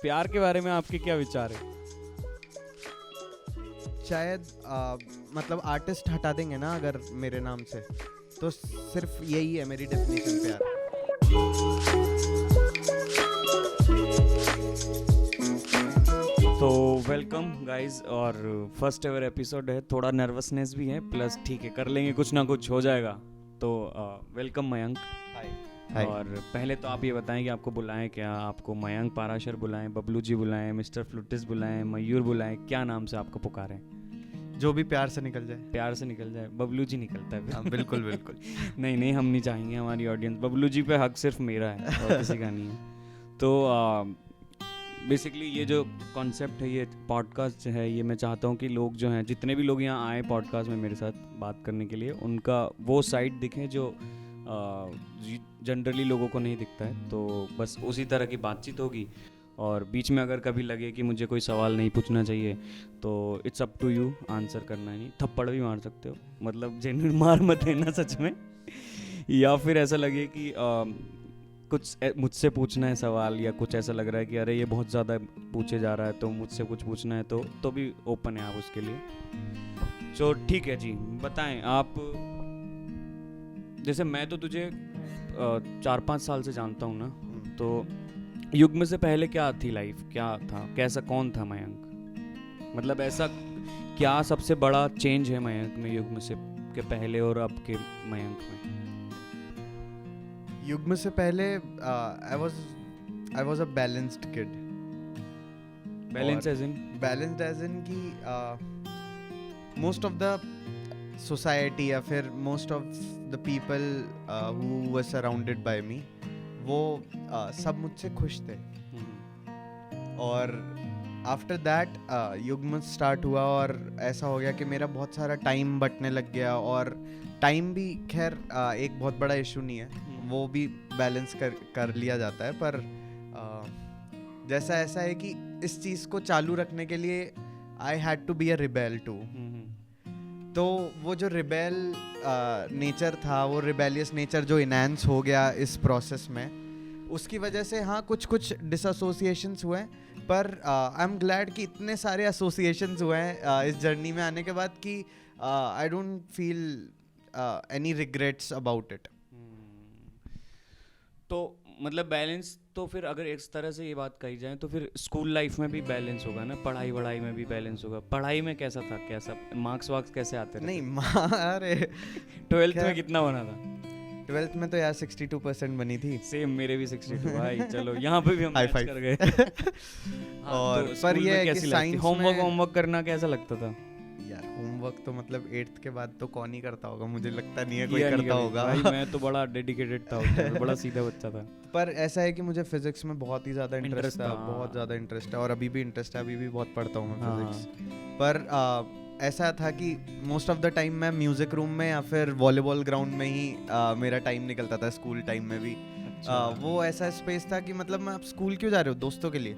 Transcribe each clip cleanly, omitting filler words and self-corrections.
प्यार के बारे में आपके क्या विचार है? शायद मतलब आर्टिस्ट हटा देंगे ना अगर मेरे नाम से, तो सिर्फ यही है मेरी डेफिनेशन प्यार। तो वेलकम गाइस, और फर्स्ट एवर एपिसोड है, थोड़ा नर्वसनेस भी है, प्लस ठीक है कर लेंगे, कुछ ना कुछ हो जाएगा। तो वेलकम मयंक। हाय। और पहले तो आप ये बताएं कि आपको बुलाएं क्या, आपको मयंक पाराशर बुलाएं, बबलू जी बुलाएं, मिस्टर फ्लूटिस बुलाएं, मयूर बुलाएं, क्या नाम से आपको पुकारें? जो भी प्यार से निकल जाए। प्यार से निकल जाए, बबलू जी निकलता है फिर। बिल्कुल बिल्कुल। नहीं, हम नहीं चाहेंगे, हमारी ऑडियंस, बबलू जी पे हक सिर्फ मेरा है और किसी का नहीं है। तो बेसिकली ये जो कॉन्सेप्ट है, ये पॉडकास्ट है, ये मैं चाहता हूँ कि लोग जो हैं, जितने भी लोग यहाँ आए पॉडकास्ट में मेरे साथ बात करने के लिए, उनका वो साइड दिखे जो जनरली लोगों को नहीं दिखता है। तो बस उसी तरह की बातचीत होगी, और बीच में अगर कभी लगे कि मुझे कोई सवाल नहीं पूछना चाहिए तो it's up to you, answer करना ही नहीं, थप्पड़ भी मार सकते हो, मतलब जेन्युइन मार मत देना सच में। या फिर ऐसा लगे कि कुछ मुझसे पूछना है सवाल, या कुछ ऐसा लग रहा है कि अरे ये बहुत ज़्यादा पूछे जा रहा है, तो मुझसे कुछ पूछना है, तो भी ओपन है आप उसके लिए। तो ठीक है जी, बताएं आप। जैसे मैं तो तुझे 4-5 साल से जानता हूँ ना, तो युग्म से पहले क्या थी लाइफ, क्या था, कैसा, कौन था मयंक? मतलब ऐसा क्या सबसे बड़ा चेंज है मयंक में, युग्म से के पहले और अब के मयंक में? युग्म से पहले I was a balanced kid. Balance as in कि मोस्ट ऑफ द सोसाइटी या फिर most of the people who were surrounded by me, वो सब मुझसे खुश थे। और आफ्टर दैट युग्म स्टार्ट हुआ, और ऐसा हो गया कि मेरा बहुत सारा टाइम बटने लग गया, और टाइम भी खैर एक बहुत बड़ा इशू नहीं है, वो भी बैलेंस कर लिया जाता है। पर जैसा ऐसा है कि इस चीज़ को चालू रखने के लिए I had to be a rebel too. तो वो जो रिबेल नेचर था, वो रिबेलियस नेचर जो इनहैंस हो गया इस प्रोसेस में, उसकी वजह से हाँ कुछ डिसएसोसिएशंस हुए, पर आई एम ग्लैड कि इतने सारे एसोसिएशंस हुए हैं इस जर्नी में आने के बाद कि I don't feel any regrets about it. तो मतलब बैलेंस, तो फिर अगर इस तरह से ये बात कही जाए तो फिर स्कूल लाइफ में भी बैलेंस होगा ना, पढ़ाई वढ़ाई में भी बैलेंस होगा। पढ़ाई में कैसा था, कैसा मार्क्स वार्क्स कैसे आते रहे? नहीं अरे 12th में कितना बना था? 12th में तो यार 62% बनी थी। सेम, मेरे भी 62 भाई। चलो यहाँ पे भी हम मैच कर गए। और तो पर ये कैसी साइंस होमवर्क करना कैसा लगता था यार? होमवर्क तो मतलब 8th के बाद तो कौन ही करता होगा, मुझे लगता नहीं है कोई करता होगा भाई। मैं तो बड़ा डेडिकेटेड था, बड़ा सीधा बच्चा था। पर ऐसा है कि मुझे फिजिक्स में बहुत ही ज़्यादा इंटरेस्ट था, बहुत ज़्यादा इंटरेस्ट है, और अभी भी इंटरेस्ट है, अभी भी बहुत पढ़ता हूँ मैं फिजिक्स। पर ऐसा था कि मोस्ट ऑफ द टाइम मैं म्यूज़िक रूम में या फिर वॉलीबॉल ग्राउंड में ही मेरा टाइम निकलता था, स्कूल टाइम में भी। वो ऐसा स्पेस था कि मतलब मैं, आप स्कूल क्यों जा रहे हो? दोस्तों के लिए।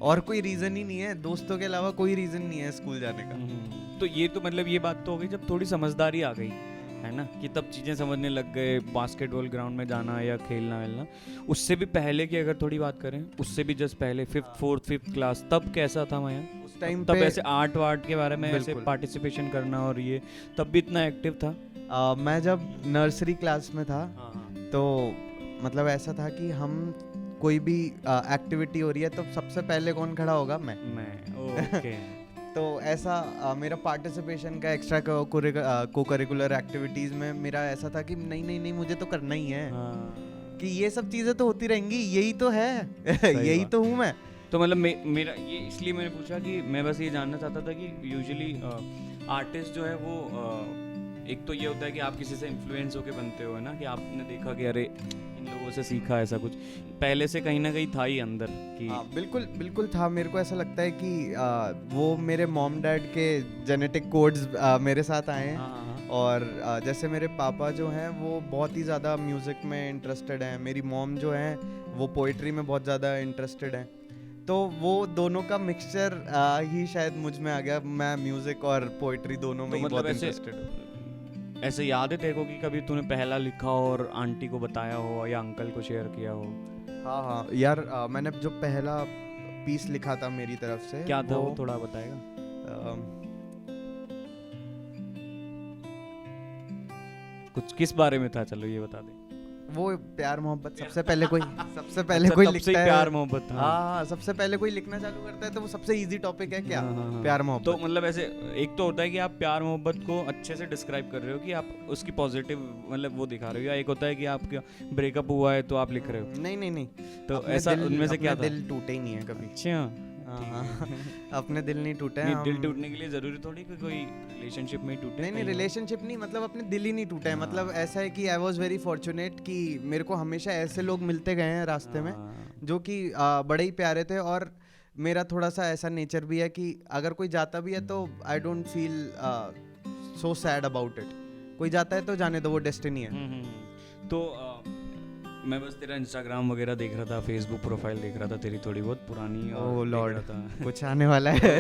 और कोई रीज़न ही नहीं है, दोस्तों के अलावा कोई रीज़न नहीं है स्कूल जाने का। तो ये तो मतलब ये बात तो हो गई जब थोड़ी समझदारी आ गई है ना, कि तब चीज़ें समझने लग गए, बास्केटबॉल ग्राउंड में जाना या खेलना वेलना। उससे भी पहले की अगर थोड़ी बात करें, उससे भी जस्ट पहले 5th क्लास, तब कैसा था मैं उस टाइम? तब ऐसे आर्ट वार्ट के बारे में ऐसे पार्टिसिपेशन करना, और ये तब भी इतना एक्टिव था? मैं जब नर्सरी क्लास में था तो मतलब ऐसा था कि हम कोई भी एक्टिविटी हो रही है तो सबसे पहले कौन खड़ा होगा? मैं। ओके। तो ऐसा मेरा पार्टिसिपेशन का एक्स्ट्रा को करिकुलर एक्टिविटीज़ में मेरा ऐसा था कि नहीं मुझे तो करना ही है। कि ये सब चीज़ें तो होती रहेंगी, यही तो है। यही तो हूँ मैं। तो मतलब मेरा ये इसलिए मैंने पूछा कि मैं बस ये जानना चाहता था कि यूजुअली आर्टिस्ट जो है वो एक तो ये होता है कि आप किसी से इन्फ्लुएंस होके बनते हो, है ना, कि आपने देखा कि अरे इन लोगों से सीखा, ऐसा कुछ पहले से कहीं ना कहीं था ही अंदर कि बिल्कुल था। मेरे को ऐसा लगता है कि वो मेरे मॉम डैड के जेनेटिक कोड्स मेरे साथ आए हैं। और जैसे मेरे पापा जो हैं वो बहुत ही ज़्यादा म्यूज़िक में इंटरेस्टेड हैं, मेरी मॉम जो है वो पोइट्री में बहुत ज़्यादा इंटरेस्टेड हैं। तो वो दोनों का मिक्सचर ही शायद मुझ में आ गया। मैं म्यूज़िक और पोइट्री दोनों में ही बहुत इंटरेस्टेड हूँ। ऐसे याद है तेरे को कि कभी तूने पहला लिखा हो और आंटी को बताया हो या अंकल को शेयर किया हो? हाँ यार, मैंने जो पहला पीस लिखा था मेरी तरफ से। क्या था वो थोड़ा बताएगा? कुछ किस बारे में था, चलो ये बता दे। वो प्यार मोहब्बत सबसे पहले कोई अच्छा, कोई तब से लिखता ही है। प्यार मोहब्बत था। हाँ, सबसे पहले कोई लिखना चालू करता है तो वो सबसे इजी टॉपिक है क्या? हाँ। प्यार मोहब्बत। तो मतलब ऐसे एक तो होता है कि आप प्यार मोहब्बत को अच्छे से डिस्क्राइब कर रहे हो कि आप उसकी पॉजिटिव मतलब वो दिखा रहे हो, या एक होता है कि आपका ब्रेकअप हुआ है तो आप लिख रहे हो। नहीं तो अपने ऐसा दिल- उनमें से क्या अपने था? दिल टूटे ही नहीं है कभी। अच्छा, हाँ, अपने दिल नहीं टूटे नहीं, हैं दिल हम। टूटने के लिए जरूरी थोड़ी कि कोई रिलेशनशिप में ही टूटे। नहीं कहीं और। रिलेशनशिप नहीं, मतलब अपने दिल ही नहीं टूटा है। मतलब ऐसा है कि आई वॉज वेरी फॉर्चुनेट कि मेरे को हमेशा ऐसे लोग मिलते गए हैं रास्ते में हाँ। जो कि बड़े ही प्यारे थे। और मेरा थोड़ा सा ऐसा नेचर भी है कि अगर कोई जाता भी है तो I don't feel so sad about it. कोई जाता है तो जाने दो, वो डेस्टिनी है। तो मैं बस तेरा इंस्टाग्राम वगैरह देख रहा था, फेसबुक प्रोफाइल देख रहा था तेरी थोड़ी बहुत पुरानी, और ओह देख लॉर्ड, रहा था। कुछ आने वाला है।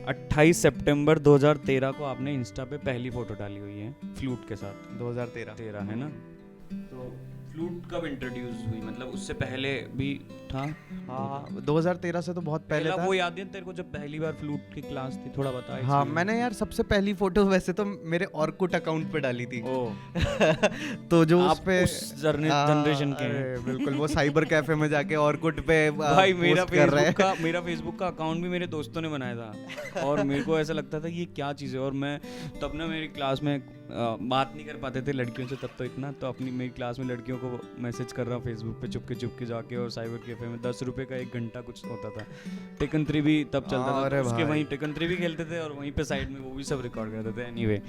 28 सितंबर 2013 को आपने इंस्टा पे पहली फोटो डाली हुई है फ्लूट के साथ। 2013 है ना? तो फ्लूट कब इंट्रोड्यूस हुई, मतलब उससे पहले भी था? हाँ 2013 से तो बहुत पहले था। वो याद है तेरे को जब पहली बार फ्लूट की क्लास थी? थोड़ा बता। हाँ मैंने यार सबसे पहली फोटो वैसे तो मेरे ऑर्कुट अकाउंट पे डाली थी। तो जो आप उस पे उस जनरेशन के हैं। अरे बिल्कुल, वो साइबर कैफे में जाके ऑर्कुट पे भाई मेरा पोस्ट कर रहे फेसबुक का अकाउंट भी मेरे दोस्तों ने बनाया था, और मेरे को ऐसा लगता था ये क्या चीज़ है। और मैं तब ना मेरी क्लास में बात नहीं कर पाते थे लड़कियों से तब तो इतना, तो अपनी मेरी क्लास में लड़कियों को मैसेज कर रहा हूँ फेसबुक पे चुपके जाके, और साइबर कैफे में 10 रुपए का 1 घंटा कुछ होता था। टेकन 3 भी तब चलता था, अरे तो उसके भाई। वहीं टेकन 3 भी खेलते थे, और वहीं पे साइड में वो भी सब रिकॉर्ड करते थे। एनीवे,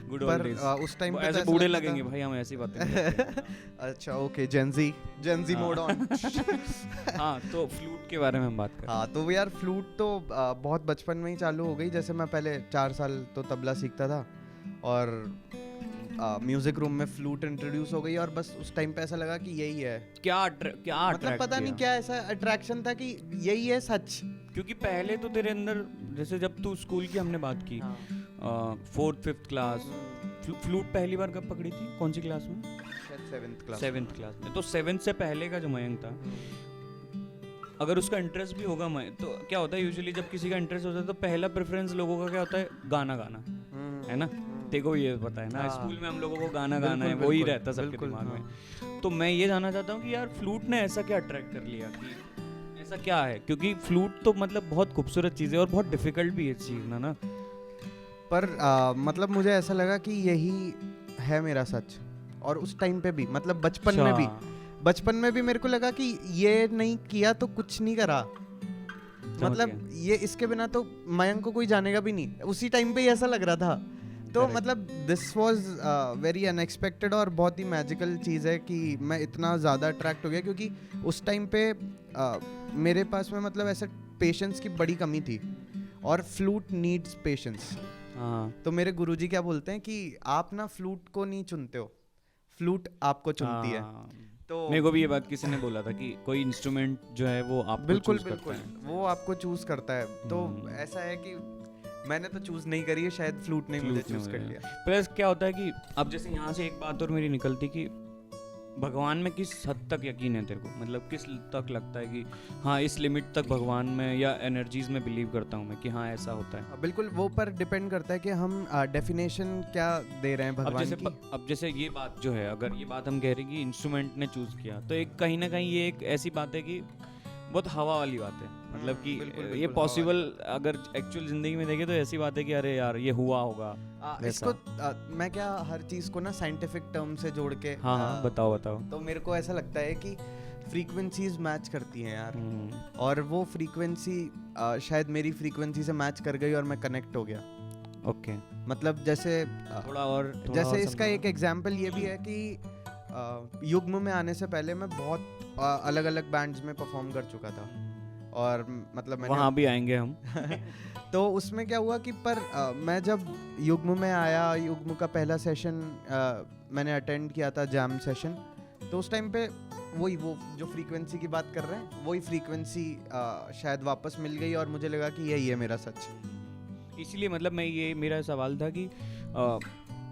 गुड ओल्ड पर डेज। उस टाइम पे ऐसे तो ऐसा बूढ़े लगता लगेंगे था- भाई हम ऐसी बातें करते हैं। अच्छा ओके, जेंजी हाँ। Mode on. हाँ, तो फ्लूट के बारे में हम बात करें। हाँ तो यार फ्लूट तो बहुत बचपन में ही चालू हो गई। जैसे मैं पहले 4 साल तो तबला सीखता था, और म्यूजिक रूम में फ्लूट इंट्रोड्यूस हो गई, और बस उस टाइम पे ऐसा लगा कि यही है। क्या मतलब attract पता नहीं किया? क्या ऐसा अट्रैक्शन था कि यही है सच। क्योंकि पहले तो तेरे अंदर, जैसे जब तू स्कूल की हमने बात की, 4th 5th क्लास, फ्लूट पहली बार कब पकड़ी थी, कौन सी क्लास में? 7th क्लास में। तो 7th से पहले का जो मयंक था, अगर उसका इंटरेस्ट भी होगा तो क्या होता है यूजुअली जब किसी का इंटरेस्ट होता है तो पहला प्रेफरेंस लोगों का क्या होता है? गाना है ना? देखो ये पता है ना, हाँ। स्कूल में हम लोगों को गाना गाना है, बिल्कुल, वही बिल्कुल, रहता सबके बिल्कुल, दिमाग हाँ। में। तो मैं ये जानना चाहता हूँ कि यार फ्लूट ने ऐसा क्या अट्रैक्ट कर लिया, कि ऐसा क्या है? क्योंकि फ्लूट तो मतलब बहुत खूबसूरत चीज़ है और बहुत डिफिकल्ट भी है सीखना ना। पर मतलब मुझे ऐसा लगा कि यही है मेरा सच। और उस टाइम पे भी, मतलब बचपन में भी मेरे को लगा कि ये नहीं किया तो कुछ नहीं करा। मतलब ये इसके बिना तो मयंक को कोई जानेगा भी नहीं, उसी टाइम पे ही ऐसा लग रहा था। तो Correct. मतलब दिस वाज वेरी अनएक्सपेक्टेड, और बहुत ही मैजिकल चीज़ है कि मैं इतना ज़्यादा अट्रैक्ट हो गया। क्योंकि उस टाइम पे मेरे पास में मतलब ऐसा पेशेंस की बड़ी कमी थी, और फ्लूट नीड्स पेशेंस। हाँ, तो मेरे गुरुजी क्या बोलते हैं कि आप ना फ्लूट को नहीं चुनते हो, फ्लूट आपको चुनती है। तो मेरे को भी ये बात किसी ने बोला था कि कोई इंस्ट्रूमेंट जो है वो आपको बिल्कुल choose करता बिल्कुल है। वो आपको चूज करता है। तो ऐसा है कि मैंने तो चूज नहीं करी है, शायद फ्लूट ने मुझे Flute ने चूज कर मुझे- लिया। प्लस क्या होता है कि अब जैसे यहाँ से एक बात और मेरी निकलती कि भगवान में किस हद तक यकीन है तेरे को, मतलब किस तक लगता है कि हाँ इस लिमिट तक भगवान में या एनर्जीज में बिलीव करता हूँ मैं कि हाँ ऐसा होता है। बिल्कुल, वो पर डिपेंड करता है कि हम डेफिनेशन क्या दे रहे हैं भगवान की। अब जैसे ये बात जो है, अगर ये बात हम कह रहे हैं कि इंस्ट्रूमेंट ने चूज किया, तो एक कहीं ना कहीं ये एक ऐसी बात है कि बहुत हवा वाली बात है। मतलब कि बिल्कुल, ये बिल्कुल, पॉसिबल अगर एक्चुअल जिंदगी में देखे तो ऐसी बात है कि अरे यार ये हुआ होगा। इसको मैं क्या हर चीज को ना साइंटिफिक टर्म से जोड़ के हाँ बताओ। तो मेरे को ऐसा लगता है कि फ्रीक्वेंसीज मैच करती हैं यार, और वो फ्रीक्वेंसी शायद मेरी फ्रीक्वेंसी से मैच कर गई और मैं कनेक्ट हो गया। ओके, मतलब जैसे थोड़ा और जैसे इसका एक एग्जाम्पल ये भी है कि युग्म में आने से पहले मैं बहुत अलग अलग बैंड्स में परफॉर्म कर चुका था, और मतलब मैंने वहाँ भी आएंगे हम। तो उसमें क्या हुआ कि पर मैं जब युग्म में आया, युग्म का पहला सेशन मैंने अटेंड किया था, जैम सेशन। तो उस टाइम पे वो जो फ्रीक्वेंसी की बात कर रहे हैं, वही फ्रीक्वेंसी शायद वापस मिल गई, और मुझे लगा कि यही है मेरा सच। इसलिए मतलब मैं ये मेरा सवाल था कि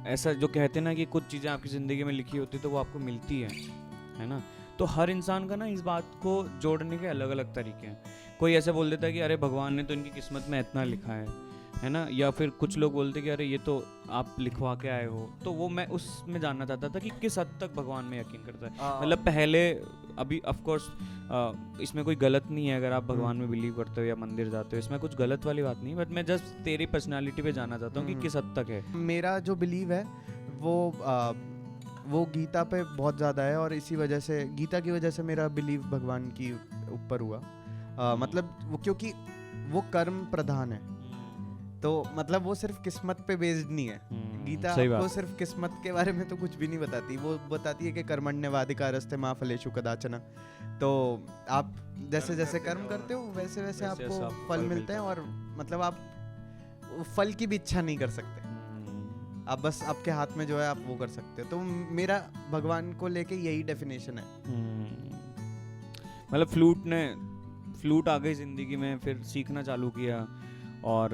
ऐसा जो कहते हैं ना कि कुछ चीज़ें आपकी ज़िंदगी में लिखी होती तो वो आपको मिलती है ना? तो हर इंसान का ना इस बात को जोड़ने के अलग अलग तरीके हैं। कोई ऐसे बोल देता है कि अरे भगवान ने तो इनकी किस्मत में इतना लिखा है ना, या फिर कुछ लोग बोलते कि अरे ये तो आप लिखवा के आए हो। तो वो मैं उसमें जानना चाहता था कि किस हद तक भगवान में यकीन करता है। मतलब पहले अभी ऑफ कोर्स इसमें कोई गलत नहीं है अगर आप भगवान में बिलीव करते हो या मंदिर जाते हो, इसमें कुछ गलत वाली बात नहीं, बट मैं जस्ट तेरी पर्सनालिटी पे जानना चाहता हूँ कि किस हद तक है। मेरा जो बिलीव है वो गीता पे बहुत ज़्यादा है, और इसी वजह से, गीता की वजह से मेरा बिलीव भगवान की ऊपर हुआ। मतलब वो क्योंकि वो कर्म प्रधान है, तो मतलब वो सिर्फ किस्मत पे बेस्ड नहीं है। गीता आपको सिर्फ किस्मत के बारे में तो कुछ भी नहीं बताती, वो बताती है कि कर्मण्यवाधिकारस्ते मा फलेषु कदाचन। तो आप जैसे जैसे कर्म करते हो वैसे वैसे आपको फल मिलते हैं, और मतलब आप फल की भी इच्छा नहीं कर सकते, आप बस आपके हाथ में जो है आप वो कर सकते हो। तो मेरा भगवान को लेके यही डेफिनेशन है। मतलब फ्लूट आ गई जिंदगी में, फिर सीखना चालू किया, और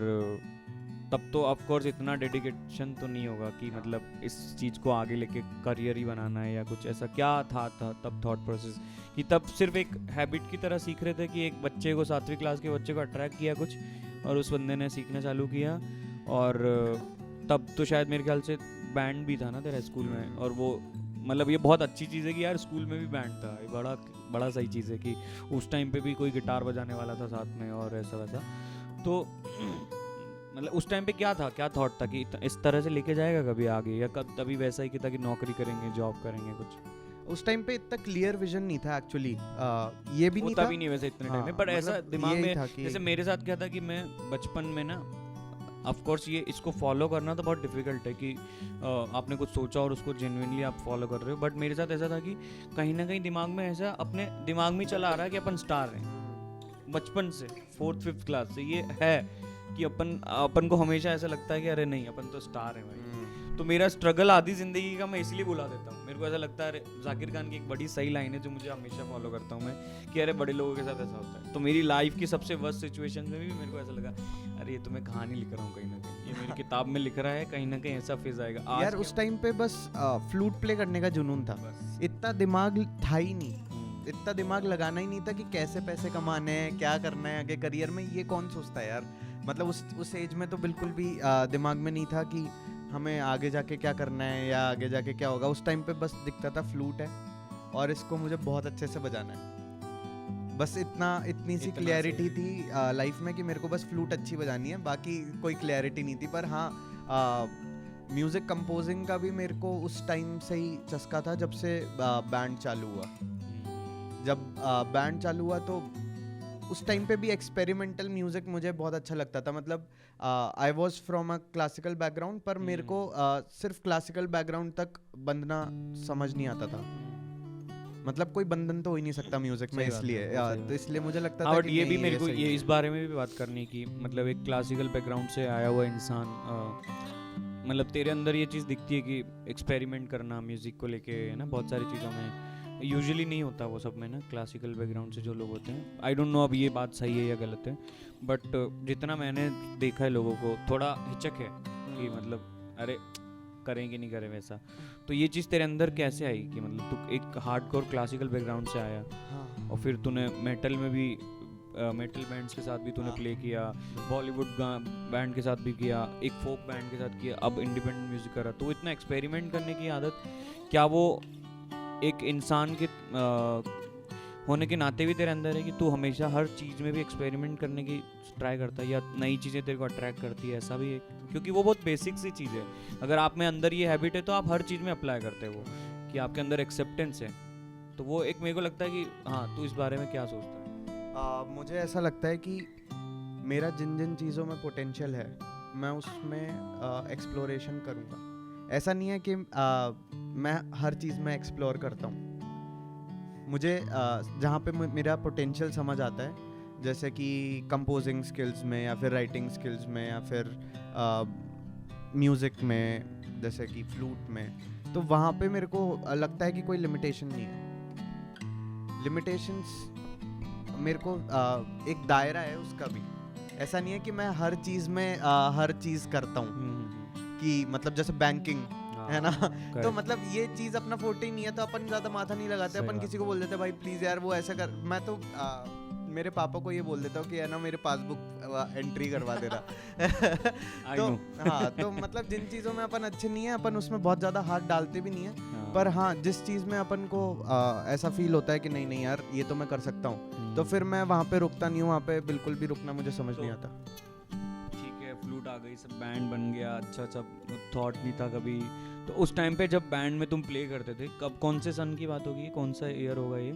तब तो ऑफ कोर्स इतना डेडिकेशन तो नहीं होगा कि मतलब इस चीज़ को आगे लेके करियर ही बनाना है या कुछ ऐसा। क्या था तब थॉट प्रोसेस कि तब सिर्फ एक हैबिट की तरह सीख रहे थे कि एक बच्चे को 7वीं क्लास के बच्चे को अट्रैक्ट किया कुछ, और उस बंदे ने सीखना चालू किया। और तब तो शायद मेरे ख्याल से बैंड भी था ना तेरा स्कूल में, और वो मतलब ये बहुत अच्छी चीज़ है कि यार स्कूल में भी बैंड था, ये बड़ा सही चीज़ है कि उस टाइम पे भी कोई गिटार बजाने वाला था साथ में और ऐसा वैसा। तो मतलब उस टाइम पे क्या थॉट था कि इस तरह से लेके जाएगा कभी आगे, या कब तभी वैसा ही कि था कि नौकरी करेंगे, जॉब करेंगे कुछ? उस टाइम पे इतना क्लियर विजन नहीं था एक्चुअली, ये भी नहीं था, तभी नहीं वैसे इतने टाइम में, पर ऐसा दिमाग में जैसे मेरे साथ क्या था कि मैं बचपन में ना, ऑफ कोर्स ये इसको फॉलो करना तो बहुत डिफिकल्ट है कि आपने कुछ सोचा और उसको जेन्युइनली आप फॉलो कर रहे हो, बट मेरे साथ ऐसा था कि कहीं ना कहीं दिमाग में ऐसा अपने दिमाग में चला आ रहा है कि अपन स्टार हैं बचपन से, 4th 5th क्लास से ये है कि अपन को हमेशा ऐसा लगता है कि अरे नहीं अपन तो स्टार हैं भाई। तो मेरा स्ट्रगल आधी जिंदगी का मैं इसलिए बुला देता हूँ, मेरे को ऐसा लगता है, जाकिर खान की एक बड़ी सही लाइन है जो मुझे हमेशा फॉलो करता हूँ मैं, कि अरे बड़े लोगों के साथ ऐसा होता है। तो मेरी लाइफ की सबसे वर्स्ट सिचुएशन में भी मेरे को ऐसा लगा अरे ये तो मैं कहानी लिख रहा हूँ कहीं ना कहीं, ये मेरी किताब में लिख रहा है, कहीं ना कहीं ऐसा फेज आएगा। यार उस टाइम पे बस फ्लूट प्ले करने का जुनून था, इतना दिमाग था ही नहीं, इतना दिमाग लगाना ही नहीं था कि कैसे पैसे कमाने हैं, क्या करना है आगे करियर में, ये कौन सोचता है यार। मतलब उस एज में तो बिल्कुल भी दिमाग में नहीं था कि हमें आगे जाके क्या करना है या आगे जाके क्या होगा। उस टाइम पे बस दिखता था फ्लूट है और इसको मुझे बहुत अच्छे से बजाना है, बस इतनी सी क्लैरिटी थी लाइफ में कि मेरे को बस फ्लूट अच्छी बजानी है, बाकी कोई क्लैरिटी नहीं थी। पर हाँ, म्यूज़िक कंपोजिंग का भी मेरे को उस टाइम से ही चस्का था, जब से बैंड चालू हुआ। जब बैंड चालू हुआ तो उस टाइम पे भी एक्सपेरिमेंटल म्यूज़िक मुझे बहुत अच्छा लगता था। मतलब I was from a classical background, पर मेरे को सिर्फ क्लासिकल बैकग्राउंड तक बंधना समझ नहीं आता था। मतलब कोई बंधन तो हो ही नहीं सकता म्यूजिक में, इसलिए तो इसलिए मुझे लगता था कि ये भी मेरे को ये इस बारे में भी बात करनी की, मतलब एक क्लासिकल बैकग्राउंड से आया हुआ इंसान, मतलब तेरे अंदर ये चीज़ दिखती है कि एक्सपेरिमेंट करना म्यूज़िक को लेके है ना, बहुत सारी चीज़ों में यूजुअली नहीं होता वो सब में ना, क्लासिकल बैकग्राउंड से जो लोग होते हैं। आई डोंट नो अब ये बात सही है या गलत है, बट जितना मैंने देखा है लोगों को थोड़ा हिचक है कि मतलब अरे करें कि नहीं करें वैसा। तो ये चीज़ तेरे अंदर कैसे आई कि मतलब तू एक हार्डकोर क्लासिकल बैकग्राउंड से आया, और फिर तूने मेटल में भी मेटल बैंड्स के साथ भी तूने प्ले किया, बॉलीवुड बैंड के साथ भी किया, एक फोक बैंड के साथ किया, अब इंडिपेंडेंट म्यूजिक कर रहा। तो इतना एक्सपेरिमेंट करने की आदत क्या वो एक इंसान के होने के नाते भी तेरे अंदर है कि तू हमेशा हर चीज़ में भी एक्सपेरिमेंट करने की ट्राई करता है, या नई चीज़ें तेरे को अट्रैक्ट करती है, ऐसा भी है? क्योंकि वो बहुत बेसिक सी चीज़ है, अगर आप में अंदर ये हैबिट है तो आप हर चीज़ में अप्लाई करते हो वो, कि आपके अंदर एक्सेप्टेंस है। तो वो एक मेरे को लगता है कि हाँ, तू इस बारे में क्या सोचता है? मुझे ऐसा लगता है कि मेरा जिन जिन चीज़ों में पोटेंशियल है मैं उसमें एक्सप्लोरेशन करूँगा। ऐसा नहीं है कि मैं हर चीज़ में एक्सप्लोर करता हूँ। मुझे जहाँ पे मेरा पोटेंशियल समझ आता है, जैसे कि कंपोजिंग स्किल्स में या फिर राइटिंग स्किल्स में या फिर म्यूज़िक में, जैसे कि फ्लूट में, तो वहाँ पे मेरे को लगता है कि कोई लिमिटेशन नहीं है। लिमिटेशंस मेरे को एक दायरा है उसका भी, ऐसा नहीं है कि मैं हर चीज़ में हर चीज़ करता हूँ कि मतलब जैसे बैंकिंग है ना, तो मतलब ये चीज़ अपना फोर्टे नहीं है तो अपन ज़्यादा माथा नहीं लगाते, अपन किसी को बोल देते भाई प्लीज़ यार वो ऐसा कर। मैं तो मेरे पापा को ये बोल देता हूँ कि है ना मेरे पासबुक एंट्री करवा दे रहा I तो know. हाँ, तो मतलब जिन चीज़ों में अपन अच्छे नहीं है अपन उसमें बहुत ज़्यादा हाथ डालते भी नहीं है, हाँ. पर हाँ जिस चीज़ में अपन को ऐसा फील होता है कि नहीं नहीं यार ये तो मैं कर सकता हूँ, तो फिर मैं वहाँ पे रुकता नहीं हूँ, वहाँ पे बिल्कुल भी रुकना मुझे समझ नहीं आता। ठीक है, फ्लूट आ गई, सब बैंड बन गया, अच्छा सब थॉट नहीं था कभी। तो उस टाइम पे जब बैंड में तुम प्ले करते थे, कब कौन से सन की बात होगी, कौन सा ईयर होगा ये?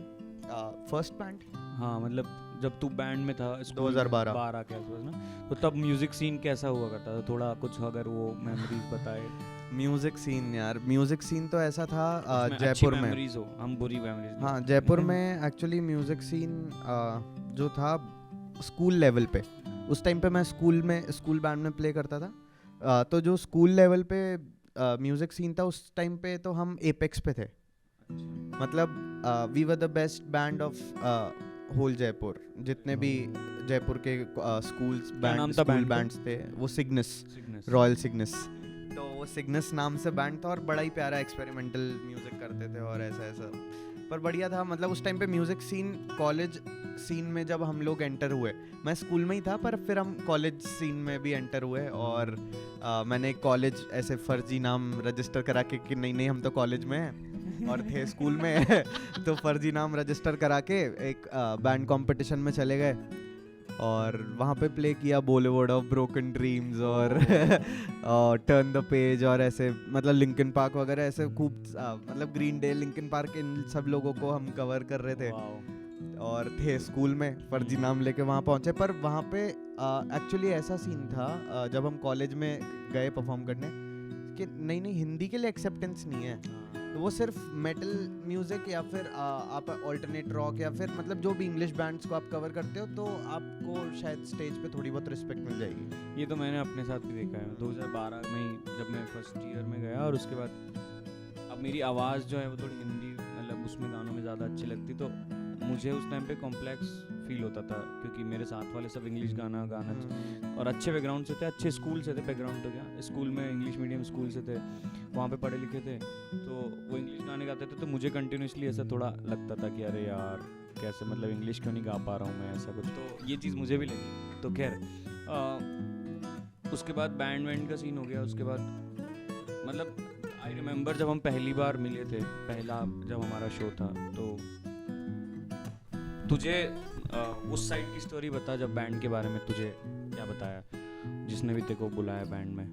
फर्स्ट बैंड हाँ मतलब जब तू बैंड में था 2012 के आसपास ना, तो तब म्यूजिक सीन कैसा हुआ करता था, थोड़ा कुछ अगर वो मेमोरीज बताए। म्यूजिक सीन यार, म्यूजिक सीन तो ऐसा था उसमें अच्छी जयपुर में, मेमोरीज हो, हम बुरी मेमोरीज। हाँ जयपुर में एक्चुअली म्यूजिक सीन जो था स्कूल लेवल पे, उस टाइम पे मैं स्कूल बैंड में प्ले करता था, तो जो स्कूल लेवल पे म्यूजिक सीन था उस टाइम पे तो हम एपेक्स पे थे, मतलब we were the best band of whole Jaipur, जितने भी जयपुर के स्कूल्स नाम था स्कूल band का? बैंड्स थे, वो सिग्नस, रॉयल सिग्नस, तो वो सिग्नस नाम से बैंड था और बड़ा ही प्यारा एक्सपेरिमेंटल म्यूजिक करते थे और ऐसा ऐसा, पर बढ़िया था। मतलब उस टाइम पे म्यूजिक सीन, कॉलेज सीन में जब हम लोग एंटर हुए, मैं स्कूल में ही था पर फिर हम कॉलेज सीन में भी एंटर हुए, और मैंने कॉलेज ऐसे फर्जी नाम रजिस्टर करा के कि नहीं नहीं हम तो कॉलेज में हैं और थे स्कूल में तो फर्जी नाम रजिस्टर करा के एक बैंड कंपटीशन में चले गए और वहाँ पे प्ले किया बॉलीवुड ऑफ ब्रोकन ड्रीम्स और टर्न द पेज और ऐसे, मतलब लिंकन पार्क वगैरह ऐसे खूब, मतलब ग्रीन डे, लिंकन पार्क, इन सब लोगों को हम कवर कर रहे थे और थे स्कूल में, फर्जी नाम लेके वहाँ पहुँचे। पर वहाँ पे एक्चुअली ऐसा सीन था जब हम कॉलेज में गए परफॉर्म करने कि नहीं नहीं हिंदी के लिए एक्सेप्टेंस नहीं है, तो वो सिर्फ मेटल म्यूजिक या फिर आप अल्टरनेट रॉक या फिर मतलब जो भी इंग्लिश बैंड्स को आप कवर करते हो तो आपको शायद स्टेज पे थोड़ी बहुत रिस्पेक्ट मिल जाएगी। ये तो मैंने अपने साथ भी देखा है 2012 में ही, जब मैं फर्स्ट ईयर में गया, और उसके बाद अब मेरी आवाज़ जो है वो थोड़ी हिंदी, मतलब उसमें गानों में ज़्यादा अच्छी लगती, तो मुझे उस टाइम पे कॉम्प्लेक्स फील होता था क्योंकि मेरे साथ वाले सब इंग्लिश गाना और अच्छे बैकग्राउंड से थे, अच्छे स्कूल से थे, बैकग्राउंड तो क्या, स्कूल में इंग्लिश मीडियम स्कूल से थे, वहाँ पे पढ़े लिखे थे, तो वो इंग्लिश गाने गाते थे, तो मुझे कंटिन्यूसली ऐसा थोड़ा लगता था कि अरे यार कैसे, मतलब इंग्लिश क्यों नहीं गा पा रहा हूँ मैं, ऐसा कुछ, तो ये चीज़ मुझे भी लगी। तो खैर उसके बाद बैंड का सीन हो गया, उसके बाद मतलब आई रिमेंबर जब हम पहली बार मिले थे, पहला जब हमारा शो था, तो तुझे उस साइड की स्टोरी बता, जब बैंड के बारे में तुझे क्या बताया जिसने भी तेरे को बुलाया बैंड में?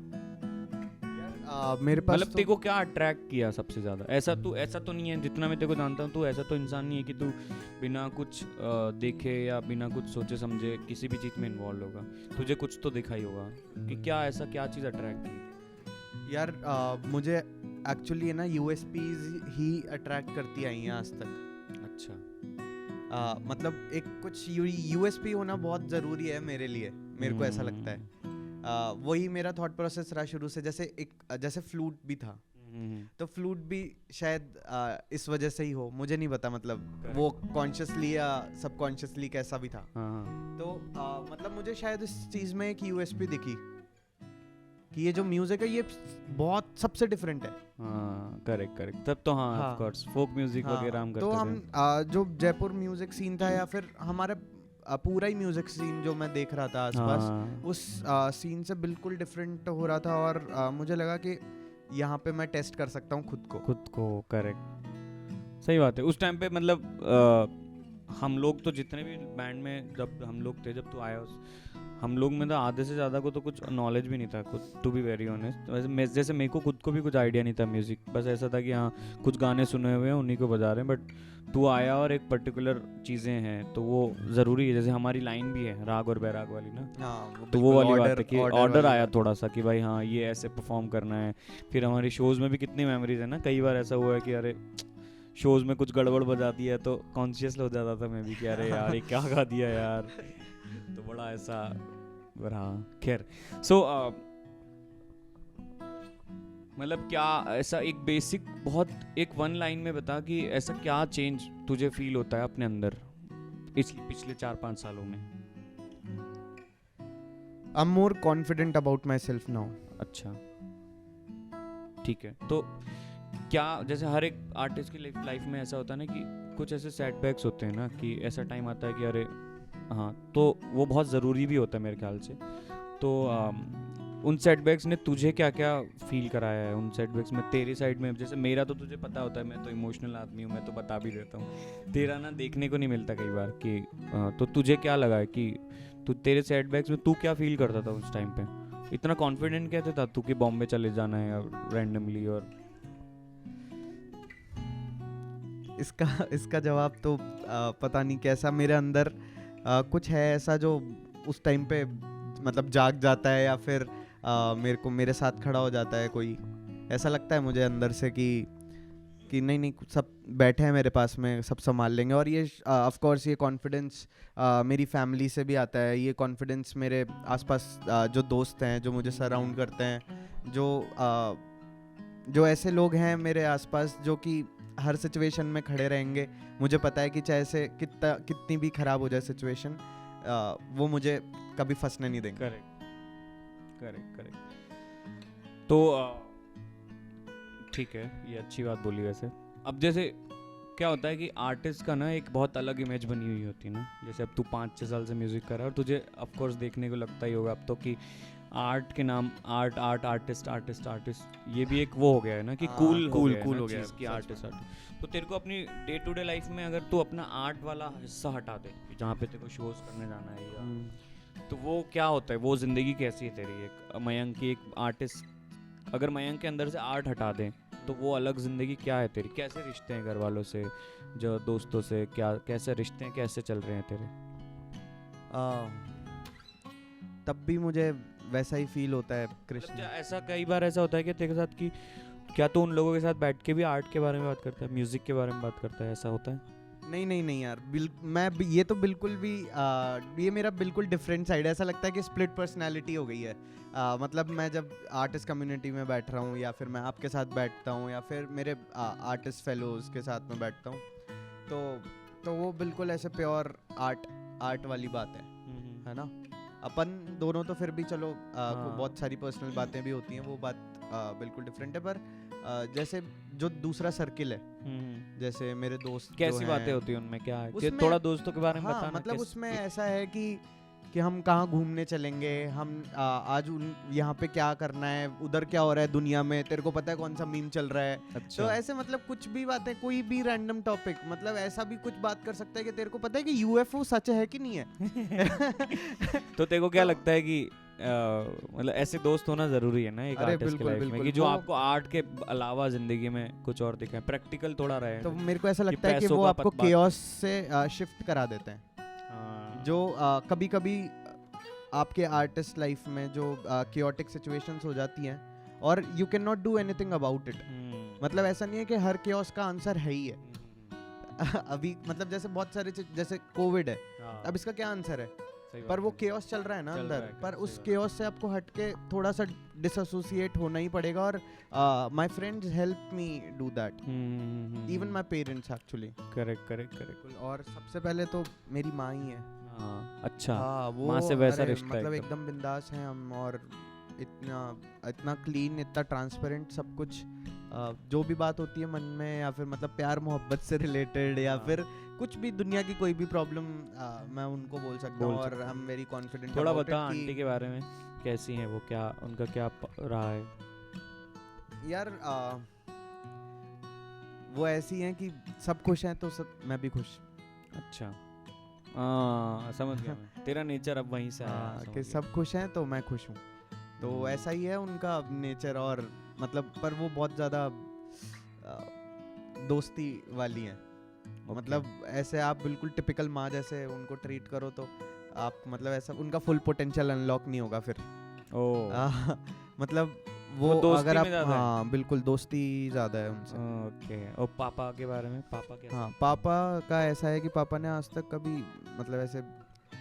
मेरे पास मतलब तेरे को क्या अट्रैक्ट किया सबसे ज़्यादा? ऐसा तो नहीं है, जितना मैं तेरे को जानता हूँ तू ऐसा तो इंसान नहीं है कि तू बिना कुछ देखे या बिना कुछ सोचे समझे किसी भी चीज़ में इन्वॉल्व होगा, तुझे कुछ तो देखा ही होगा कि क्या ऐसा क्या चीज़ अट्रैक्ट की? यार मुझे एक्चुअली है ना यूएसपीज ही अट्रैक्ट करती आई हैं आज तक। अच्छा। मतलब एक कुछ यूएसपी होना बहुत ज़रूरी है मेरे लिए, मेरे को ऐसा लगता है। वही मेरा थॉट प्रोसेस रहा शुरू से, जैसे फ्लूट भी था, तो फ्लूट भी शायद इस वजह से ही हो, मुझे नहीं पता, मतलब वो कॉन्शियसली या सबकॉन्शियसली कैसा भी था। तो मतलब मुझे शायद इस चीज़ में एक यूएसपी दिखी कि ये जो म्यूजिक है ये बहुत सबसे डिफरेंट है। करेक्ट, तब तो हाँ ऑफ कोर्स फोक म्यूजिक वगैरह हम करते थे। तो हम जो जयपुर म्यूजिक सीन था या फिर हमारे पूरा ही म्यूजिक सीन जो मैं देख रहा था आसपास, उस सीन से बिल्कुल डिफरेंट हो रहा था, और मुझे लगा कि यहाँ पे मैं टेस्ट कर सकता हूँ खुद को। करेक्ट, सही बात है। उस टाइम पे मतलब हम लोग तो जितने भी बैंड में जब हम लोग थे, जब तू आया हम लोग में तो आधे से ज़्यादा को तो कुछ नॉलेज भी नहीं था खुद, टू बी वेरी ऑनेस्ट। वैसे जैसे मेरे को खुद को भी कुछ आइडिया नहीं था म्यूज़िक, बस ऐसा था कि हाँ कुछ गाने सुने हुए हैं उन्हीं को बजा रहे हैं, बट तू आया और एक पर्टिकुलर चीज़ें हैं तो वो ज़रूरी है। जैसे हमारी लाइन भी है राग और बैराग वाली ना, तो वो वाली बात है कि ऑर्डर आया थोड़ा सा कि भाई हाँ ये ऐसे परफॉर्म करना है। फिर हमारी शोज़ में भी कितनी मेमोरीज है ना, कई बार ऐसा हुआ है कि अरे शोज़ में कुछ गड़बड़ बजा दिया तो कॉन्शियस हो जाता था मैं भी कि अरे यार ये क्या गा दिया यार, तो बड़ा ऐसा रहा। खैर सो मतलब क्या ऐसा एक बेसिक बहुत एक वन लाइन में बता कि ऐसा क्या चेंज तुझे फील होता है अपने अंदर इस पिछले 4-5 सालों में? I am more confident about my self now. अच्छा ठीक है, तो क्या जैसे हर एक आर्टिस्ट की लाइफ में ऐसा होता है ना कि कुछ ऐसे सेटबैक्स होते हैं ना कि ऐसा टाइम आता है कि अरे हाँ, तो वो बहुत ज़रूरी भी होता है मेरे ख्याल से। तो उन सेटबैक्स ने तुझे क्या क्या फील कराया है? उन सेटबैक्स में तेरी साइड में, जैसे मेरा तो तुझे पता होता है, मैं तो इमोशनल आदमी हूँ, मैं तो बता भी देता हूँ। तेरा ना देखने को नहीं मिलता कई बार कि तो तुझे क्या लगा है कि तेरे सेटबैक्स में तू क्या फील करता था उस टाइम पे? इतना कॉन्फिडेंट कैसे था तू कि बॉम्बे चले जाना है रैंडमली? और इसका जवाब तो पता नहीं कैसा मेरे अंदर कुछ है ऐसा जो उस टाइम पे मतलब जाग जाता है, या फिर मेरे साथ खड़ा हो जाता है कोई। ऐसा लगता है मुझे अंदर से कि नहीं सब बैठे हैं मेरे पास में, सब संभाल लेंगे। और ये ऑफ कोर्स ये कॉन्फिडेंस मेरी फैमिली से भी आता है। ये कॉन्फिडेंस मेरे आसपास जो दोस्त हैं, जो मुझे सराउंड करते हैं, जो ऐसे लोग हैं मेरे आसपास जो कि हर सिचुएशन में खड़े रहेंगे। मुझे पता है कि चाहे से कितनी भी ख़राब हो जाए सिचुएशन, वो मुझे कभी फंसने नहीं देंगे। करेक्ट। तो ठीक है, ये अच्छी बात बोली वैसे। अब जैसे क्या होता है कि आर्टिस्ट का ना एक बहुत अलग इमेज बनी हुई होती है ना। जैसे अब तू 5-6 साल से म्यूज़िक कर रहा है और तुझे ऑफ कोर्स देखने को लगता ही होगा अब तो कि आर्ट के नाम आर्टिस्ट ये भी एक वो हो गया है ना कि कूल हो गया है कि आर्टिस्ट। तो तेरे को अपनी डे टू डे लाइफ में अगर तू अपना आर्ट वाला हिस्सा हटा दे जहाँ पे तेरे को शोज करने जाना है या तो वो क्या होता है? वो ज़िंदगी कैसी है तेरी? एक मयंक की, एक आर्टिस्ट, अगर मयंक के अंदर से आर्ट हटा दें तो वो अलग ज़िंदगी क्या है तेरी? कैसे रिश्ते हैं घर वालों से, जो दोस्तों से, क्या कैसे रिश्ते हैं, कैसे चल रहे हैं तेरे? तब भी मुझे वैसा ही फील होता है कृष्ण। ऐसा कई बार ऐसा होता है कि तेरे साथ कि क्या तू उन लोगों के साथ बैठ के भी आर्ट के बारे में बात करता है, म्यूज़िक के बारे में बात करता है? ऐसा होता है? नहीं यार, ये तो बिल्कुल भी ये मेरा बिल्कुल डिफरेंट साइड है। ऐसा लगता है कि स्प्लिट पर्सनालिटी हो गई है। मतलब मैं जब आर्टिस्ट कम्युनिटी में बैठ रहा हूँ, या फिर मैं आपके साथ बैठता हूँ, या फिर मेरे आर्टिस्ट फेलोज के साथ में बैठता हूँ, तो वो बिल्कुल ऐसे प्योर आर्ट वाली बात है ना। अपन दोनों तो फिर भी चलो बहुत सारी पर्सनल बातें भी होती हैं, वो बात बिल्कुल डिफरेंट है। पर जैसे जो दूसरा सर्किल है, जैसे मेरे दोस्त, कैसी बातें होती हैं उनमें? क्या है थोड़ा दोस्तों के बारे में बताना। मतलब उसमें ऐसा है कि हम कहाँ घूमने चलेंगे, हम आज यहाँ पे क्या करना है, उधर क्या हो रहा है दुनिया में, तेरे को पता है कौन सा मीम चल रहा है। अच्छा। तो ऐसे मतलब कुछ भी बातें, कोई भी रैंडम टॉपिक, मतलब ऐसा भी कुछ बात कर सकता है कि तेरे को पता है कि यूएफओ सच है कि नहीं है। तो तेरे को क्या लगता है कि मतलब ऐसे दोस्त होना जरूरी है ना एक आर्टिस्ट की लाइफ में, कि जो आपको आर्ट के अलावा जिंदगी में कुछ और दिखाए, प्रैक्टिकल थोड़ा रहे? तो मेरे को ऐसा लगता है कि वो आपको केओस से शिफ्ट करा देते हैं। जो कभी आपके आर्टिस्ट लाइफ में जो केओटिक सिचुएशंस हो जाती हैं और you can not do anything about it. मतलब ऐसा नहीं है कि हर केओस का आंसर है ही है। अभी मतलब जैसे बहुत सारे जैसे कोविड है, अब इसका क्या आंसर है? पर वो केओस चल रहा है ना अंदर, पर उस केओस से आपको हटके थोड़ा सा डिसोसिएट होना ही पड़ेगा। और my friends help me do that, even my parents actually. Correct. और सबसे पहले तो मेरी माँ ही है। अच्छा। वो माँ से वैसा रिश्ता मतलब एकदम बिंदास हैं हम, और इतना क्लीन, इतना ट्रांसपेरेंट सब कुछ। जो भी बात होती है मन में, या फिर मतलब प्यार मोहब्बत से रिलेटेड, या फिर कुछ भी दुनिया की कोई भी प्रॉब्लम, मैं उनको बोल सकता हूँ। और हम वेरी कॉन्फिडेंट। थोड़ा बता आंटी के बारे में, कैसी हैं वो, क्या उनका क्या रहा है? यार वो ऐसी हैं कि सब खुश हैं तो सब, मैं भी खुश। अच्छा, समझ गया मैं। तेरा नेचर अब वहीं से आया कि सब खुश हैं तो मैं खुश हूँ। तो ऐसा ही है उनका नेचर। और मतलब पर वो बहुत ज़्यादा दोस्ती वाली हैं। मतलब ऐसे आप बिल्कुल टिपिकल माँ जैसे उनको ट्रीट करो तो आप मतलब ऐसा उनका फुल पोटेंशियल अनलॉक नहीं होगा फिर। मतलब वो अगर आप बिल्कुल दोस्ती ज़्यादा है उनसे। ओके। और पापा के बारे में, पापा क्या? हाँ, पापा का ऐसा है कि पापा ने आज तक कभी मतलब ऐसे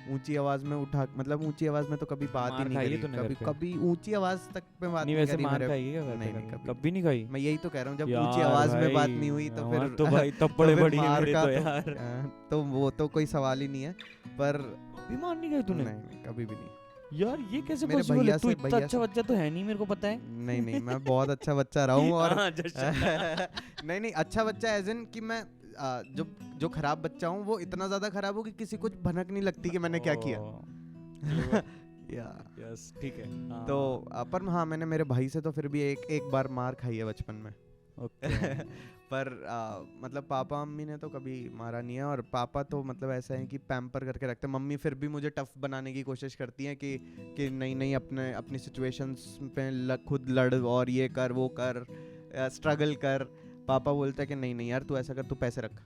ऊंची आवाज में उठा, मतलब ऊंची आवाज में तो कभी बात ही नहीं करी। कभी ऊंची आवाज तक पे बात नहीं करी। मार खाई है क्या? नहीं, कभी नहीं खाई। मैं यही तो कह रहा हूँ, जब ऊंची आवाज में बात नहीं हुई तो फिर तो भाई थप्पड़ बड़ी है मेरे तो यार। तो वो तो कोई सवाल ही नहीं है। पर भी मार नहीं गई तूने? नहीं, कभी भी नहीं यार। ये कैसे पॉसिबल है? तू इतना अच्छा बच्चा तो है नहीं, मेरे को पता है। नहीं, मैं बहुत अच्छा बच्चा रहा हूँ। और नहीं, अच्छा बच्चा एज इन कि मैं जो खराब बच्चा हूँ वो इतना ज़्यादा खराब हो कि किसी को भनक नहीं लगती कि मैंने क्या किया। या यस ठीक है। तो पर हाँ, मैंने मेरे भाई से तो फिर भी एक बार मार खाई है बचपन में। ओके पर मतलब पापा मम्मी ने तो कभी मारा नहीं है, और पापा तो मतलब ऐसा है कि पैम्पर करके रखते हैं। मम्मी फिर भी मुझे टफ बनाने की कोशिश करती हैं कि नहीं अपनी सिचुएशंस पे खुद लड़ और ये कर वो कर, स्ट्रगल कर। पापा बोलते हैं कि नहीं यार तू ऐसा कर, तू पैसे रख।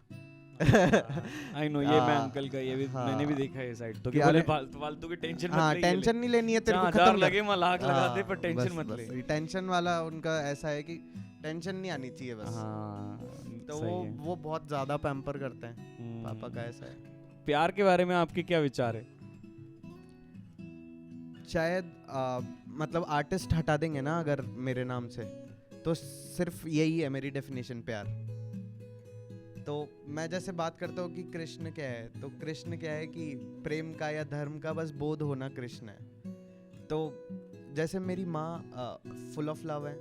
आई नो, ये मैं अंकल का ये भी मैंने भी देखा है साइड तो कि बोले फालतू की टेंशन मत ले, टेंशन नहीं लेनी है तेरे को, खत्म खत्म लगे लाख लगा दे पर टेंशन मत ले। टेंशन वाला उनका ऐसा है कि टेंशन नहीं आनी चाहिए बस। तो वो बहुत ज्यादा पैम्पर करते हैं, पापा का ऐसा है। प्यार के बारे में आपके क्या विचार है? शायद मतलब आर्टिस्ट हटा देंगे ना अगर मेरे नाम से, तो सिर्फ यही है मेरी डेफिनेशन प्यार। तो मैं जैसे बात करता हूँ कि कृष्ण क्या है, तो कृष्ण क्या है कि प्रेम का या धर्म का बस बोध होना कृष्ण है। तो जैसे मेरी माँ फुल ऑफ लव है,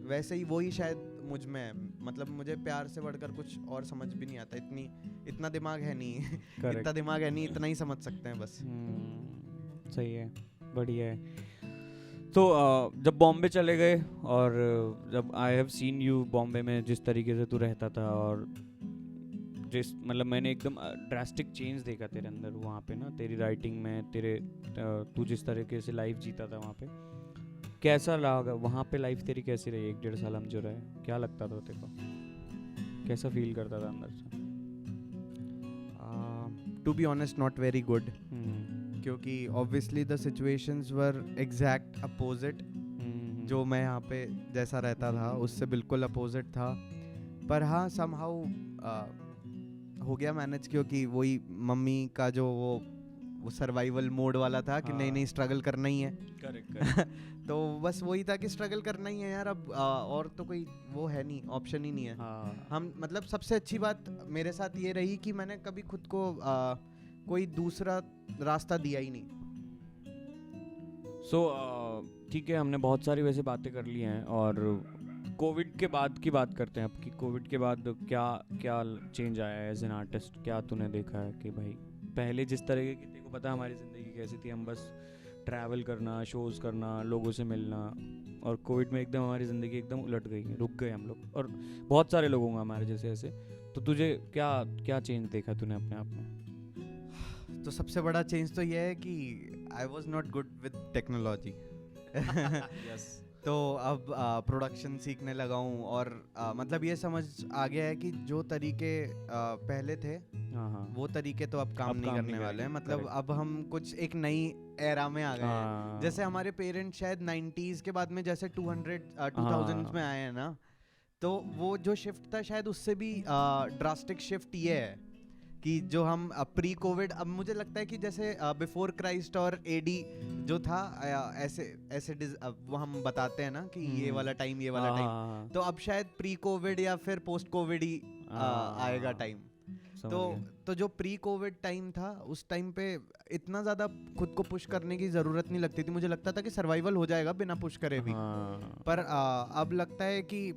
वैसे ही वही शायद मुझ में है। मतलब मुझे प्यार से बढ़कर कुछ और समझ भी नहीं आता, इतना दिमाग है नहीं इतना दिमाग है नहीं, इतना ही समझ सकते हैं बस। सही है, बढ़िया है। तो जब बॉम्बे चले गए और जब I have seen you Bombay में जिस तरीके से तू रहता था, और जिस मतलब मैंने एकदम ड्रास्टिक चेंज देखा तेरे अंदर वहाँ पे ना, तेरी राइटिंग में, तू जिस तरीके से लाइफ जीता था वहाँ पे, कैसा लगा वहाँ पे? लाइफ तेरी कैसी रही 1-1.5 साल हम जो रहे? क्या लगता था तेरे को, कैसा फील करता था अंदर से? To be honest not very good, क्योंकि obviously the situations were exact opposite. जो मैं यहाँ पे जैसा रहता था उससे बिल्कुल अपोजिट था। पर हाँ समहाउ हो गया मैनेज, क्योंकि वही मम्मी का जो वो सर्वाइवल मोड वाला था कि नहीं स्ट्रगल करना ही है। करेक्ट तो बस वही था कि स्ट्रगल करना ही है यार, अब और तो कोई वो है नहीं, ऑप्शन ही नहीं है। हम मतलब सबसे अच्छी बात मेरे साथ ये रही कि मैंने कभी खुद को कोई दूसरा रास्ता दिया ही नहीं। ठीक है, हमने बहुत सारी वैसे बातें कर ली हैं, और कोविड के बाद की बात करते हैं अब कि कोविड के बाद क्या चेंज आया है एज एन आर्टिस्ट? क्या तूने देखा है कि भाई पहले जिस तरह की, तेरे को पता है हमारी ज़िंदगी कैसी थी, हम बस ट्रैवल करना, शोज़ करना, लोगों से मिलना, और कोविड में एकदम हमारी ज़िंदगी एकदम उलट गई है, रुक गए हम लोग, और बहुत सारे लोग होंगे हमारे जैसे ऐसे। तो तुझे क्या चेंज देखा तूने अपने आप में? तो सबसे बड़ा चेंज तो ये है कि I was not good with technology. तो अब प्रोडक्शन सीखने लगा हूँ, और मतलब ये समझ आ गया है कि जो तरीके पहले थे वो तरीके तो अब काम नहीं करने वाले हैं। मतलब अब हम कुछ एक नई एरा में आ गए हैं। जैसे हमारे पेरेंट्स शायद 90s के बाद में जैसे 2000s में आए हैं ना, तो वो जो शिफ्ट था शायद उससे भी ड्रास्टिक शिफ्ट ये है कि जो हम प्री कोविड, अब मुझे लगता है कि जैसे बिफोर क्राइस्ट और एडी जो था, ऐसे वो हम बताते हैं ना कि ये वाला टाइम, ये वाला टाइम, तो अब शायद प्री कोविड या फिर पोस्ट कोविड ही आएगा टाइम। तो जो प्री कोविड टाइम था उस टाइम पे इतना ज़्यादा खुद को पुश करने की ज़रूरत नहीं लगती थी। मुझे लगता था कि सर्वाइवल हो जाएगा बिना पुश करे भी। पर अब लगता है कि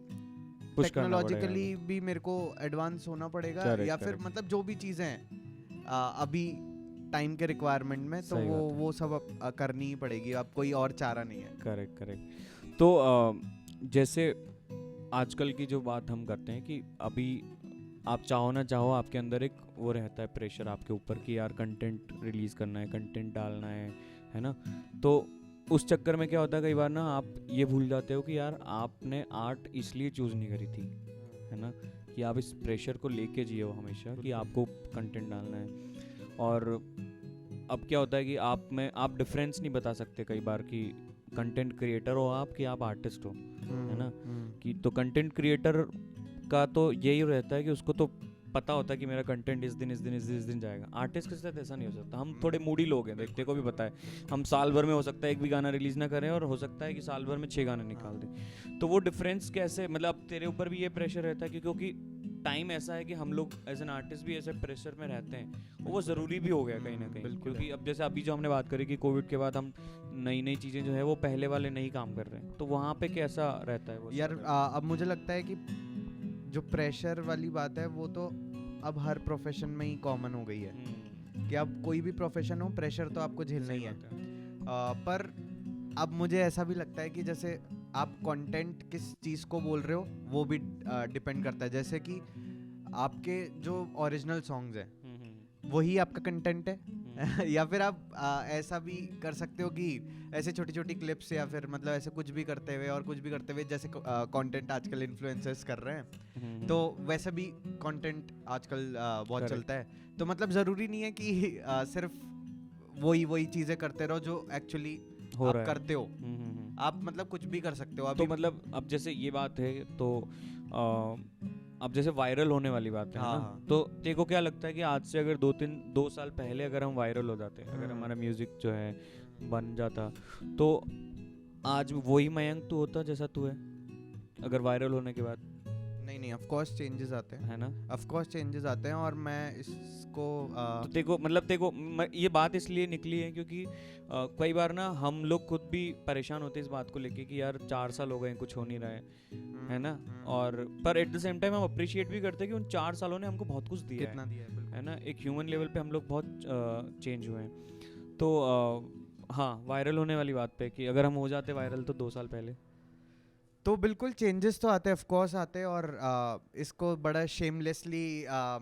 टेक्नोलॉजिकली भी मेरे को एडवांस होना पड़ेगा, या फिर मतलब जो भी चीज़ें हैं अभी टाइम के रिक्वायरमेंट में, तो वो सब करनी ही पड़ेगी, अब कोई और चारा नहीं है। करेक्ट। तो जैसे आजकल की जो बात हम करते हैं कि अभी आप चाहो ना चाहो आपके अंदर एक वो रहता है प्रेशर आपके ऊपर कि यार कंटेंट रिलीज़ करना है, कंटेंट डालना है ना। तो उस चक्कर में क्या होता है कई बार ना, आप ये भूल जाते हो कि यार आपने आर्ट इसलिए चूज़ नहीं करी थी, है ना, कि आप इस प्रेशर को लेके जिए हो हमेशा कि आपको कंटेंट डालना है। और अब क्या होता है कि आप डिफरेंस नहीं बता सकते कई बार कि कंटेंट क्रिएटर हो आप कि आप आर्टिस्ट हो, है ना। कि तो कंटेंट क्रिएटर का तो यही रहता है कि उसको तो पता होता है कि मेरा कंटेंट इस दिन जाएगा। आर्टिस्ट के साथ ऐसा नहीं हो सकता। हम थोड़े मूडी लोग हैं, देखते को भी पता है, हम साल भर में हो सकता है एक भी गाना रिलीज़ ना करें, और हो सकता है कि साल भर में 6 गाने निकाल दें। तो वो डिफरेंस कैसे, मतलब अब तेरे ऊपर भी ये प्रेशर रहता है क्योंकि टाइम ऐसा है कि हम लोग एज एन आर्टिस्ट भी ऐसे प्रेशर में रहते हैं, वो ज़रूरी भी हो गया कहीं ना कहीं, क्योंकि अब जैसे अभी जो हमने बात करी कि कोविड के बाद हम नई चीज़ें जो है वो पहले वाले नहीं काम कर रहे हैं, तो वहाँ पे कैसा रहता है वो? यार अब मुझे लगता है कि जो प्रेशर वाली बात है वो तो अब हर प्रोफेशन में ही कॉमन हो गई है कि अब कोई भी प्रोफेशन हो प्रेशर तो आपको झेलना ही है। पर अब मुझे ऐसा भी लगता है कि जैसे आप कंटेंट किस चीज़ को बोल रहे हो वो भी डिपेंड करता है। जैसे कि आपके जो ओरिजिनल सॉन्ग्स हैं वही आपका कंटेंट है या फिर आप ऐसा भी कर सकते हो कि ऐसे छोटी छोटी क्लिप्स या फिर मतलब ऐसे कुछ भी करते हुए जैसे कंटेंट आजकल इन्फ्लुएंसर्स कर रहे हैं तो वैसा भी कंटेंट आजकल बहुत चलता है। तो मतलब ज़रूरी नहीं है कि सिर्फ वही चीज़ें करते रहो जो एक्चुअली आप करते हो। आप मतलब कुछ भी कर सकते हो। तो मतलब अब जैसे ये बात है तो अब जैसे वायरल होने वाली बात है ना, तो तेरे को क्या लगता है कि आज से अगर 2 साल पहले अगर हम वायरल हो जाते, अगर हमारा म्यूजिक जो है बन जाता, तो आज वही मयंक तू होता जैसा तू है अगर वायरल होने के बाद? नहीं, ऑफ कोर्स चेंजेस आते हैं, है ना, ऑफ कोर्स चेंजेस आते हैं। और मैं इसको तो देखो ये बात इसलिए निकली है क्योंकि कई बार ना हम लोग खुद भी परेशान होते हैं इस बात को लेके कि यार 4 साल हो गए कुछ हो नहीं रहा है ना, और पर एट द सेम टाइम हम अप्रिशिएट भी करते हैं कि उन 4 सालों ने हमको बहुत कुछ दिया है ना, एक ह्यूमन लेवल पे हम लोग बहुत चेंज हुए हैं। तो हाँ, वायरल होने वाली बात पे कि अगर हम हो जाते वायरल तो 2 साल पहले, तो बिल्कुल चेंजेस तो आते हैं, ऑफ कोर्स आते हैं। और इसको बड़ा शेमलेसली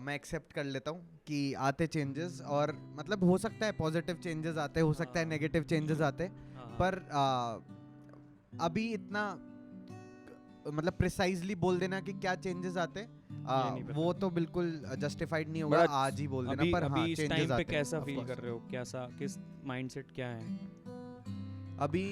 मैं एक्सेप्ट कर लेता हूँ कि आते चेंजेस, और मतलब हो सकता है पॉजिटिव चेंजेस आते, हो सकता है नेगेटिव चेंजेस आते, पर अभी इतना मतलब प्रिसाइजली बोल देना कि क्या चेंजेस आते वो तो बिल्कुल जस्टिफाइड नहीं होगा आज ही बोल देना। पर हाँ, इस चेंजेस टाइम पे आते कैसा हैं, फील कर रहे हो, कैसा किस माइंडसेट क्या है अभी?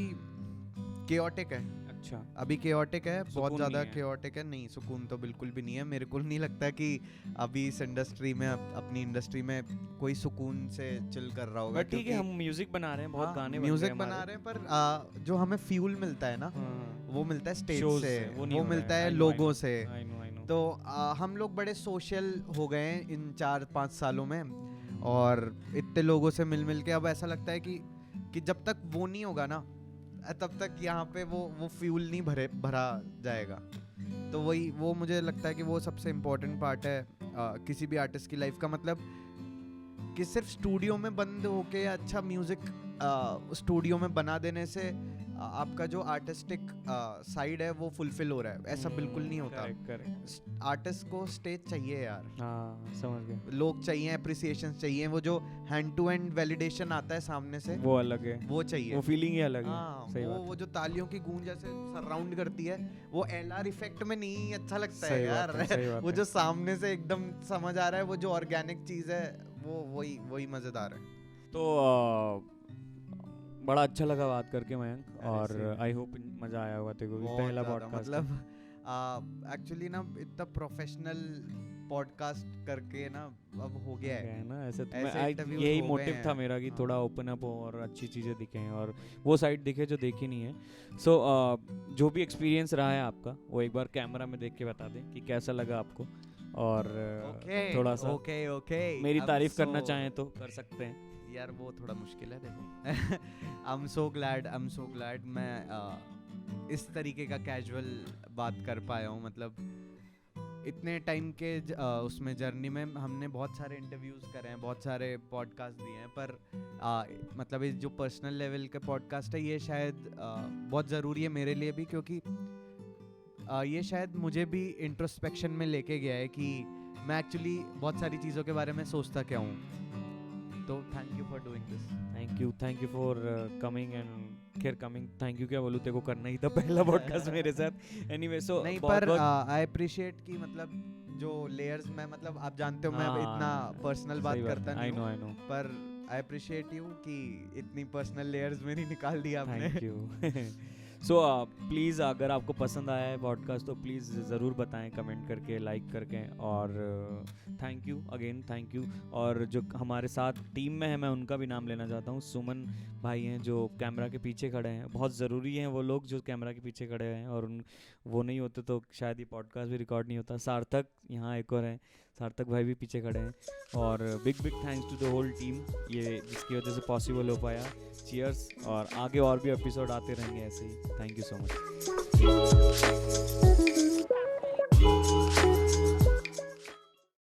केओटिक है। अच्छा, अभी केओटिक है, बहुत ज़्यादा नहीं केओटिक है। नहीं, सुकून तो बिल्कुल भी नहीं है। मेरे को नहीं लगता कि अभी इस इंडस्ट्री में, अपनी इंडस्ट्री में कोई सुकून से चिल कर रहा होगा। ठीक है, हम म्यूजिक बना रहे हैं, बहुत गाने म्यूजिक बना रहे हैं, पर जो हमें फ्यूल मिलता है ना, वो मिलता है स्टेज से, वो मिलता है लोगों से। तो हम लोग बड़े सोशल हो गए हैं इन 4-5 सालों में, और इतने लोगों से मिल के अब ऐसा लगता है कि जब तक वो नहीं होगा ना, तब तक यहाँ पे वो फ्यूल नहीं भरा जाएगा। तो वो मुझे लगता है कि वो सबसे इम्पोर्टेंट पार्ट है किसी भी आर्टिस्ट की लाइफ का। मतलब कि सिर्फ स्टूडियो में बंद होके अच्छा म्यूजिक स्टूडियो में बना देने से आपका जो आर्टिस्टिक साइड है वो फुलफिल हो रहा है, ऐसा बिल्कुल नहीं होता। आर्टिस्ट को स्टेज चाहिए यार। हाँ, समझ गए। लोग चाहिए, अप्रिसिएशन चाहिए, वो जो हैंड टू हैंड वैलिडेशन आता है सामने से, वो अलग है, वो चाहिए, वो फीलिंग ही अलग है। सही बात है। वो जो तालियों की गूंज ऐसे सराउंड करती है, वो एलआर इफेक्ट में नहीं अच्छा लगता है यार। वो जो सामने से एकदम समझ आ रहा है, वो जो ऑर्गेनिक चीज है, वो वही मजेदार है। तो बड़ा अच्छा लगा बात करके मयंक, और आई होप मजा आया होगा तेरे को। पहला पॉडकास्ट, मतलब एक्चुअली ना इतना प्रोफेशनल पॉडकास्ट करके ना अब हो गया है ना ऐसे। तो यही मोटिव था मेरा कि थोड़ा ओपन अप हो और अच्छी चीज़ें दिखें और वो साइड दिखे जो देखी नहीं है। सो जो भी एक्सपीरियंस रहा है आपका वो एक बार कैमरा में देख के बता दें कि कैसा लगा आपको, और थोड़ा सा मेरी तारीफ करना चाहें तो कर सकते हैं। यार वो थोड़ा मुश्किल है, देखो। आई एम सो ग्लैड मैं इस तरीके का कैजुअल बात कर पाया हूँ। मतलब इतने टाइम के उसमें जर्नी में हमने बहुत सारे इंटरव्यूज़ करे हैं, बहुत सारे पॉडकास्ट दिए हैं, पर मतलब इस जो पर्सनल लेवल के पॉडकास्ट है, ये शायद बहुत ज़रूरी है मेरे लिए भी, क्योंकि ये शायद मुझे भी इंट्रोस्पेक्शन में लेके गया है कि मैं एक्चुअली बहुत सारी चीज़ों के बारे में सोचता क्या हूँ। तो thank you for doing this. Thank you for coming and care coming. Thank you क्या बोलूँ, तेरे को करना ही था पहला पॉडकास्ट मेरे साथ। एनीवे, सो नहीं, पर आई अप्रिशिएट कि मतलब जो लेयर्स में, मतलब आप जानते हो मैं इतना पर्सनल बात करता नहीं हूँ, आई नो, पर आई अप्रिशिएट यू कि इतनी पर्सनल लेयर्स में नहीं निकाल दिया आपने। Thank you. सो प्लीज़ अगर आपको पसंद आया है पॉडकास्ट तो प्लीज़ ज़रूर बताएं कमेंट करके, लाइक करके, और thank you again, thank you. और जो हमारे साथ टीम में है, मैं उनका भी नाम लेना चाहता हूँ। सुमन भाई हैं जो कैमरा के पीछे खड़े हैं, बहुत ज़रूरी हैं वो लोग जो कैमरा के पीछे खड़े हैं, और वो नहीं होते तो शायद ये पॉडकास्ट भी रिकॉर्ड नहीं होता। सार्थक यहाँ एक और हैं, सार्थक भाई भी पीछे खड़े हैं, और big thanks to the whole team, ये जिसकी वजह से पॉसिबल हो पाया। चीयर्स, और आगे और भी एपिसोड आते रहेंगे ऐसे ही। Thank you so much.